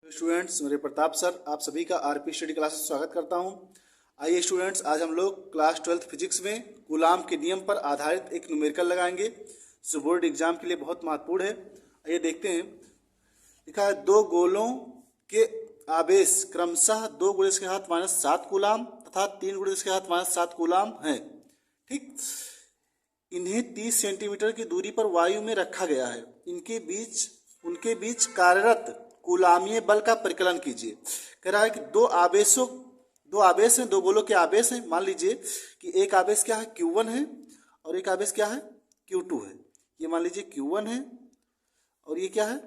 Students, मेरे Pratap sir आप सभी का आरपी स्टडी क्लासेस में स्वागत करता हूं। आइए स्टूडेंट्स, आज हम लोग क्लास 12th फिजिक्स में कूलाम के नियम पर आधारित एक न्यूमेरिकल लगाएंगे जो बोर्ड एग्जाम के लिए बहुत महत्वपूर्ण है। आइए देखते हैं। लिखा है दो गोलों के आवेश क्रमशः 2 × 10⁻⁷ कूलाम तथा 3 × 10⁻⁷ कूलाम है। ठीक, इन्हें 30 सेंटीमीटर की दूरी पर वायु में रखा गया है। उनके बीच कार्यरत कूलामीय बल का परिकलन कीजिए। कह रहा है कि दो आवेश हैं, दो गोलों के आवेश हैं। मान लीजिए कि एक आवेश क्या है, Q1 है, और एक आवेश क्या है, Q2 है। ये मान लीजिए Q1 है और ये क्या है,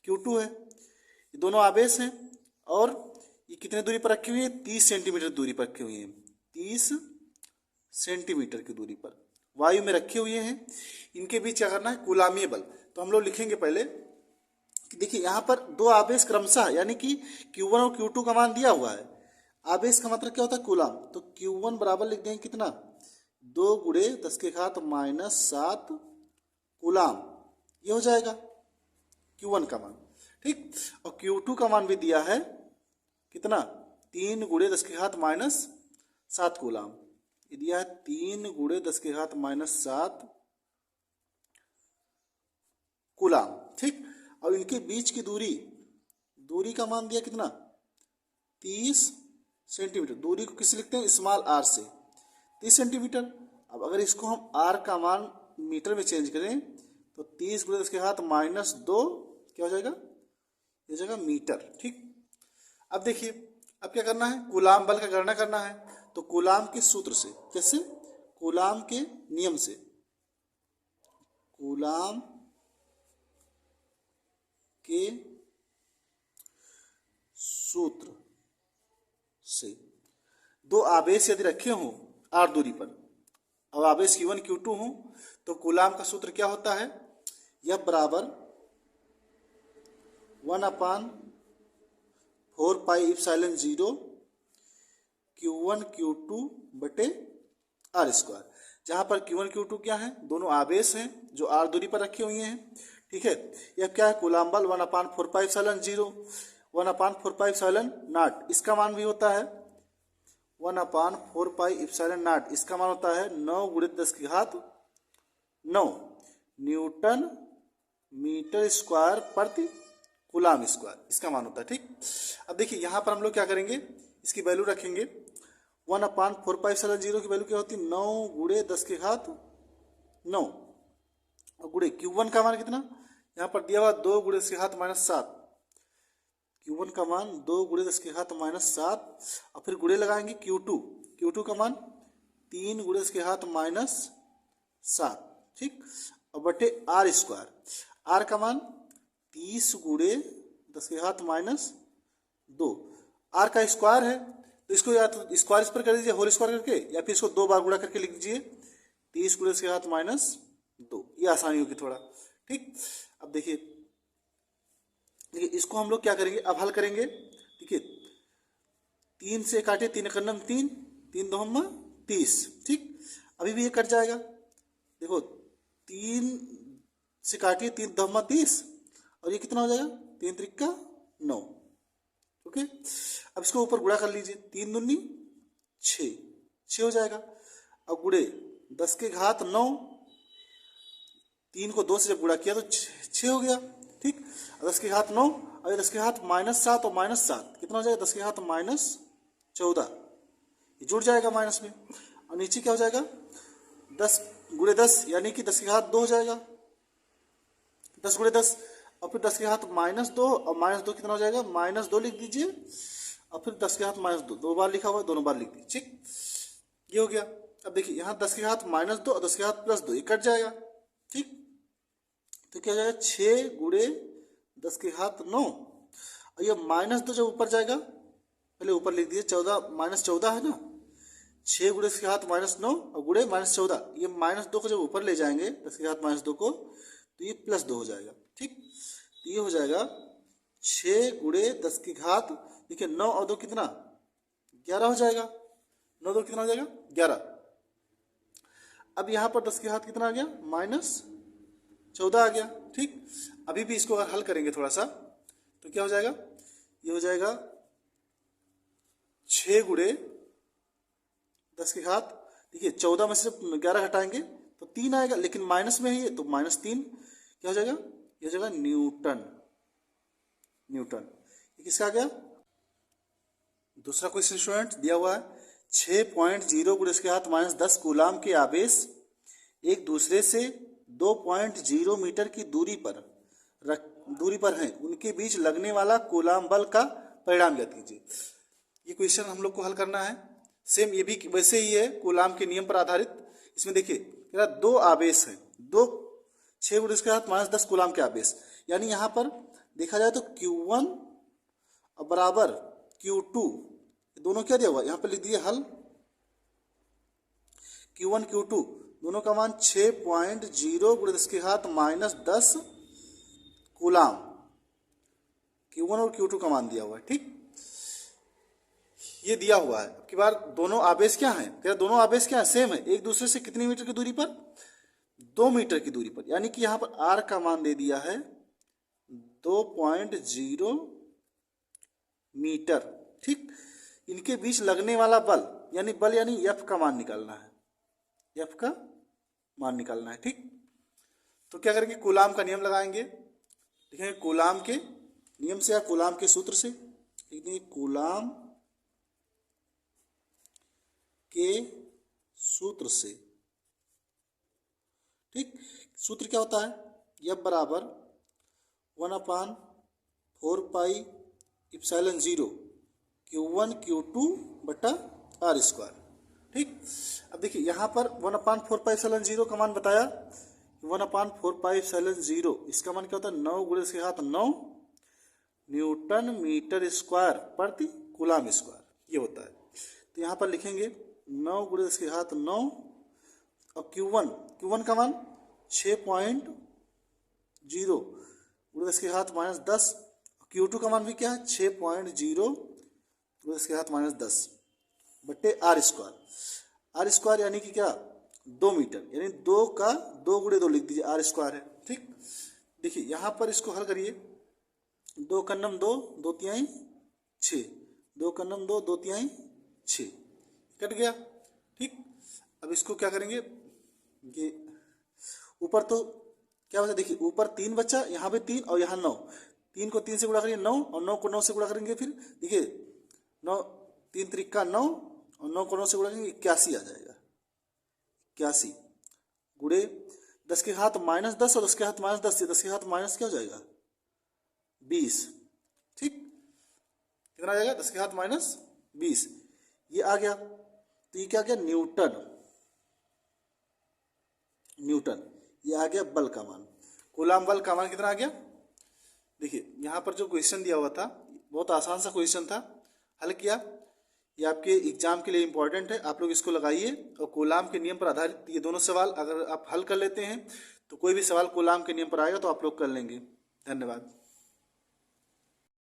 Q2 है। ये दोनों आवेश हैं और ये कितने दूरी पर रखी हुई है, 30 सेंटीमीटर दूरी पर रखी हुई है। 30 सेंटीमीटर की दूरी पर वायु में रखे हुए हैं। इनके बीच क्या करना है, कूलामीय बल। तो हम लोग लिखेंगे पहले कि देखिए यहाँ पर दो आवेश क्रमशः, यानी कि Q1 और Q2 का मान दिया हुआ है। आवेश का मतलब क्या होता है, कूलाम। तो Q1 बराबर लिख देंगे कितना, 2 × 10⁻⁷ कूलाम। ये हो जाएगा Q1 का मान। ठीक, और Q2 का मान भी दिया है कितना, 3 × 10⁻⁷ कूलाम। ये दिया है 3 × 10⁻⁷ कूलाम। ठीक, और इनके बीच की दूरी का मान दिया कितना, 30 सेंटीमीटर। दूरी को किस लिखते हैं, स्मॉल r से, 30 सेंटीमीटर। अब अगर इसको हम r का मान मीटर में चेंज करें तो 30 × 10⁻⁻² क्या हो जाएगा, ये हो जाएगा मीटर। ठीक, अब देखिए, अब क्या करना है, कूलाम बल का गणना करना है। तो कूलाम के सूत्र से, कैसे, कूलाम के नियम से, कूलाम के सूत्र से दो आवेश यदि रखे हों r दूरी पर, और आवेश Q1 Q2 हो, तो कूलाम का सूत्र क्या होता है, F बराबर 1/4πε0 Q1 Q2 बटे r²। जहां पर Q1 Q2 क्या है, दोनों आवेश हैं जो r दूरी पर रखे हुए हैं। ठीक है, यह क्या है, कूलाम बल 1/4πε0, 1/4πε0। इसका मान भी होता है 1/4πε0। इसका मान होता है 9 × 10⁹ न्यूटन मीटर स्क्वायर प्रति कूलाम स्क्वायर। इसका मान होता है। ठीक, अब देखिए यहाँ पर हम लोग क्या करेंगे, इसकी वैल्यू रखेंगे। 1/4πε0 की वैल्यू क्या होती है, 9 × 10⁹ और गुणे Q1 का मान कितना, यहाँ पर दिया हुआ 2 × 10⁻⁷। Q1 का मान 2 × 10⁻⁷, और फिर गुणे लगाएंगे Q2 का मान 3 × 10⁻⁷। ठीक, और बटे r²। r का मान 30 × 10⁻²। r का स्क्वायर है, तो इसको या तो स्क्वायर इस पर कर दीजिए, होल स्क्वायर करके, या फिर इसको 2 बार गुणा करके लिख दीजिए 30 × 10⁻²। ये आसानी होगी थोड़ा। ठीक, अब देखिए इसको हम लोग क्या करेंगे, अब हल करेंगे। देखिए 3 से काटे, 3 × 3, 3 × 2 = 30। ठीक, अभी भी ये कट जाएगा। देखो 3 से काटिए, 3 × 2 = 30, और ये कितना हो जाएगा, 3 × 3 = 9। ओके, अब इसको ऊपर गुणा कर लीजिए, 3 दूनी 6 हो जाएगा। अब गुणे 10⁹ 3 को 2 से जब गुणा किया तो 6 हो गया। ठीक, 10⁹ और 10⁻⁷ और -7 कितना हो जाएगा, 10⁻14। ये जुड़ जाएगा माइनस में, और नीचे क्या हो जाएगा, 10 × 10 यानी कि 10⁻² हो जाएगा। 10 × 10 और फिर 10⁻⁻2, और -2 कितना हो जाएगा, -2 लिख दीजिए, और फिर 10⁻², 2 बार लिखा हुआ है, दोनों बार लिख दीजिए। ठीक, ये हो गया। अब देखिए यहाँ 10⁻² और 10⁻+2 ये कट जाएगा। ठीक, तो क्या हो जाएगा, 6 × 10⁻⁹, और ये -2 जब ऊपर जाएगा, पहले ऊपर लिख दीजिए, 14 है ना, 6 × 10⁻⁹ और गुणे -14, ये -2 को जब ऊपर ले जाएंगे 10⁻² को, तो ये +2 हो जाएगा। ठीक, तो ये हो जाएगा 6 × 10⁻, देखिए 9 और 2 कितना, 11 हो जाएगा। 9 और 2 कितना हो जाएगा, 11। अब यहाँ पर 10⁻ कितना आ गया, -14 आ गया। ठीक, अभी भी इसको अगर हल करेंगे थोड़ा सा, तो क्या हो जाएगा, ये हो जाएगा 6 गुणे 10 की घात, देखिए 14 में से 11 हटाएंगे तो 3 आएगा, लेकिन माइनस में है ये तो -3 क्या हो जाएगा, ये हो जाएगा न्यूटन। न्यूटन ये किसका आ गया। दूसरा क्वेश्चन स्टूडेंट दिया हुआ है 6.0 गुणे इसके हाथ -10 कूलाम के आवेश एक दूसरे से 2.0 मीटर की दूरी पर हैं, उनके बीच लगने वाला कूलाम बल का परिणाम ज्ञात कीजिए। ये क्वेश्चन हम लोग को हल करना है। सेम ये भी वैसे ही है, कूलाम के नियम पर आधारित। इसमें देखिए दो आवेश हैं, 6 गुणे इसके हाथ -10 कूलाम के आवेश, यानी यहाँ पर देखा जाए तो Q1 बराबर Q2, दोनों क्या दिया हुआ यहाँ पे लिख दिए हल। Q1 Q2 दोनों का मान 6.0 गुणे इसके हाथ -10 कूलाम, Q1 और Q2 का मान दिया हुआ है। ठीक, ये दिया हुआ है। अब की बार दोनों आवेश क्या हैं, क्या दोनों आवेश क्या है, सेम है, एक दूसरे से कितनी मीटर की दूरी पर, 2 मीटर की दूरी पर, यानी कि यहाँ पर R का मान दे दिया है 2.0 मीटर। ठीक, इनके बीच लगने वाला बल यानी F का मान निकालना है, F का मान निकालना है। ठीक, तो क्या करेंगे, कूलाम का नियम लगाएंगे। देखेंगे कूलाम के नियम से या कूलाम के सूत्र से, लिख देंगे कूलाम के सूत्र से। ठीक, सूत्र क्या होता है, F बराबर 1/4 पाई इप्सिलॉन 0 Q1 Q2 बटा R स्क्वायर। ठीक, अब देखिए यहाँ पर 1/4 पाई इप्सिलॉन 0 का मान बताया, 1/4 पाई इप्सिलॉन 0 इसका मान क्या होता है, 9 गुणे इसके हाथ 9 न्यूटन मीटर स्क्वायर प्रति कूलाम स्क्वायर, ये होता है। तो यहाँ पर लिखेंगे 9 गुणे इसके हाथ 9 और Q1 का मान 6.0 गुणे इसके हाथ -10, Q2 का मान भी क्या है 6.0 गुणे इसके हाथ -10 बट्टे R स्क्वायर यानी कि क्या 2 मीटर, यानी 2 का 2 गुणे 2 लिख दीजिए, R स्क्वायर है। ठीक, देखिए यहाँ पर इसको हल करिए, 2 का नम 2, 2 तिहाई 6, 2 का नम 2, 2 तिहाई 6, कट गया। ठीक, अब इसको क्या करेंगे, ये ऊपर तो क्या बचा, देखिए ऊपर 3 बचा, यहाँ पे 3 और यहाँ 9, 3 को 3 से गुणा करेंगे 9 और 9 को 9 से गुणा करेंगे, फिर देखिए 9 3 त्रिका 9 और 9 को 9 से गुणा करेंगे 81 आ जाएगा। 81 गुणे 10 के हाथ -10 और 10 के हाथ -10, 10 के हाथ माइनस क्या हो जाएगा 20। ठीक, कितना आ जाएगा, 10 के हाथ -20, ये आ गया। तो ये क्या आ गया, न्यूटन, ये आ गया बल का मान। कूलाम बल का मान कितना आ गया, देखिए यहाँ पर जो क्वेश्चन दिया हुआ था बहुत आसान सा क्वेश्चन था, हल किया, ये आपके एग्जाम के लिए इंपॉर्टेंट है, आप लोग इसको लगाइए। और कूलाम के नियम पर आधारित ये दोनों सवाल अगर आप हल कर लेते हैं तो कोई भी सवाल कूलाम के नियम पर आएगा तो आप लोग कर लेंगे। धन्यवाद।